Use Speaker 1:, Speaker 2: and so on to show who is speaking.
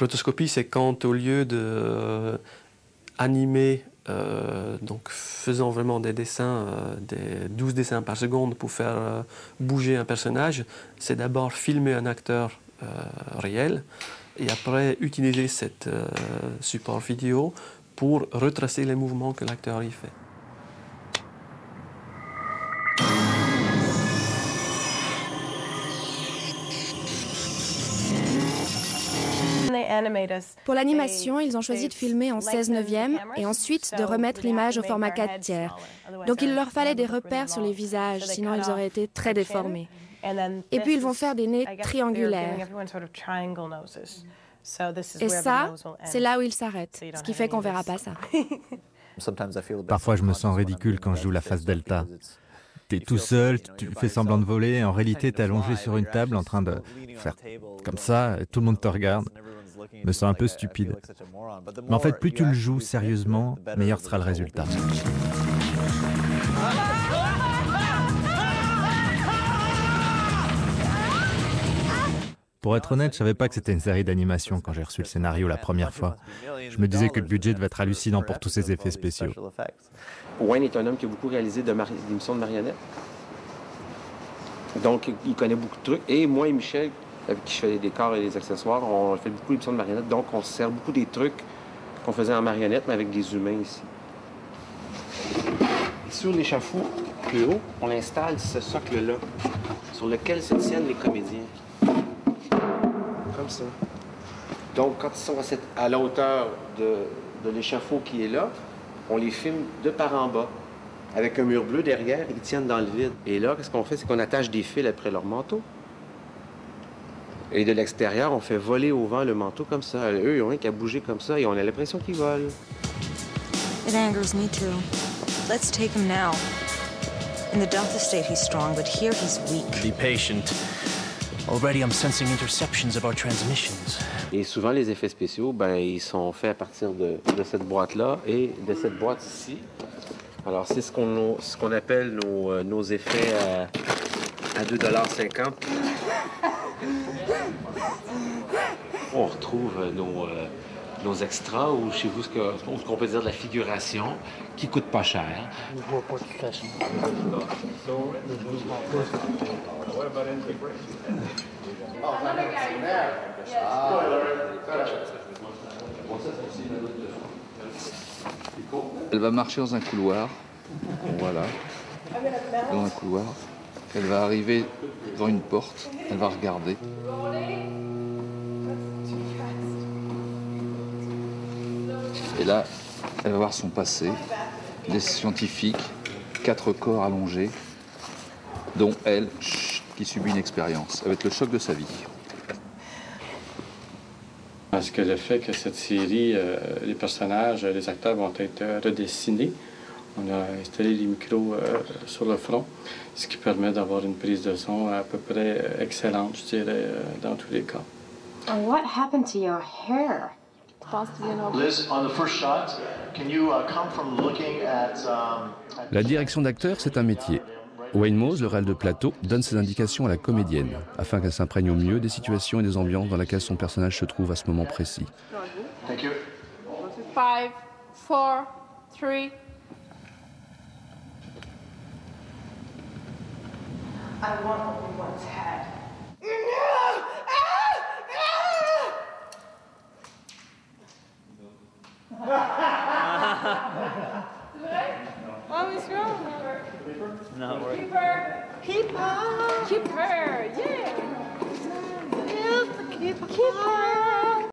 Speaker 1: Rotoscopie, c'est quand au lieu de animer, donc faisant vraiment des dessins, des 12 dessins par seconde pour faire bouger un personnage, c'est d'abord filmer un acteur réel et après utiliser cet support vidéo pour retracer les mouvements que l'acteur y fait.
Speaker 2: Pour l'animation, ils ont choisi de filmer en 16/9 et ensuite de remettre l'image au format 4/3. Donc il leur fallait des repères sur les visages, sinon ils auraient été très déformés. Et puis ils vont faire des nez triangulaires. Et ça, c'est là où ils s'arrêtent, ce qui fait qu'on verra pas ça.
Speaker 3: Parfois, je me sens ridicule quand je joue la face delta. T'es tout seul, tu fais semblant de voler, en réalité t'es allongé sur une table en train de faire comme ça, et tout le monde te regarde. Je me sens un peu stupide. Mais en fait, plus tu le joues sérieusement, meilleur sera le résultat. Pour être honnête, je savais pas que c'était une série d'animation quand j'ai reçu le scénario la première fois. Je me disais que le budget devait être hallucinant pour tous ces effets spéciaux.
Speaker 4: Wayne est un homme qui a beaucoup réalisé d'émissions de marionnettes. Donc, il connaît beaucoup de trucs. Et moi et Michel, avec qui je fais les décors et les accessoires, on fait beaucoup d'émissions de marionnettes. Donc, on se sert beaucoup des trucs qu'on faisait en marionnettes, mais avec des humains ici. Et sur l'échafaud, plus haut, on installe ce socle-là, sur lequel se tiennent les comédiens. Comme ça. Donc, quand ils sont à la hauteur de l'échafaud qui est là, on les filme de par en bas, avec un mur bleu derrière, ils tiennent dans le vide. Et là, qu'est-ce qu'on fait? C'est qu'on attache des fils après leur manteau. Et de l'extérieur, on fait voler au vent le manteau comme ça. Eux, ils n'ont rien qu'à bouger comme ça et on a l'impression qu'ils volent.
Speaker 5: It angers me too. Let's take him now. In the Delta state, he's strong, but here he's weak.
Speaker 6: Be patient. Already I'm sensing interceptions of our transmissions.
Speaker 4: Et souvent, les effets spéciaux, ils sont faits à partir de cette boîte-là et de cette boîte ici. Alors, c'est ce qu'on appelle nos effets à 2,50 $. On retrouve nos extras ou chez vous, ce qu'on peut dire de la figuration, qui coûte pas cher.
Speaker 7: Je ne vois pas de toute façon.
Speaker 8: Elle va marcher dans un couloir. Voilà. Dans un couloir. Elle va arriver devant une porte. Elle va regarder. Et là, elle va voir son passé. Des scientifiques, 4 corps allongés, dont elle, qui subit une expérience. Ça va être le choc de sa vie.
Speaker 9: Parce que le fait que cette série, les personnages, les acteurs vont être redessinés. On a installé les micros sur le front, ce qui permet d'avoir une prise de son à peu près excellente, je dirais, dans tous les cas.
Speaker 10: What happened to your hair?
Speaker 11: Liz, on the first shot, can you come from looking at
Speaker 12: La direction d'acteur, c'est un métier. Wayne Mose, le réel de plateau, donne ses indications à la comédienne, afin qu'elle s'imprègne au mieux des situations et des ambiances dans lesquelles son personnage se trouve à ce moment précis.
Speaker 11: Thank you.
Speaker 13: 5, 4, 3.
Speaker 10: I want Obi-Wan's head.
Speaker 13: What was wrong?
Speaker 6: Not working.
Speaker 13: Keep her. Keep her. Keep her. Yeah. Keep her.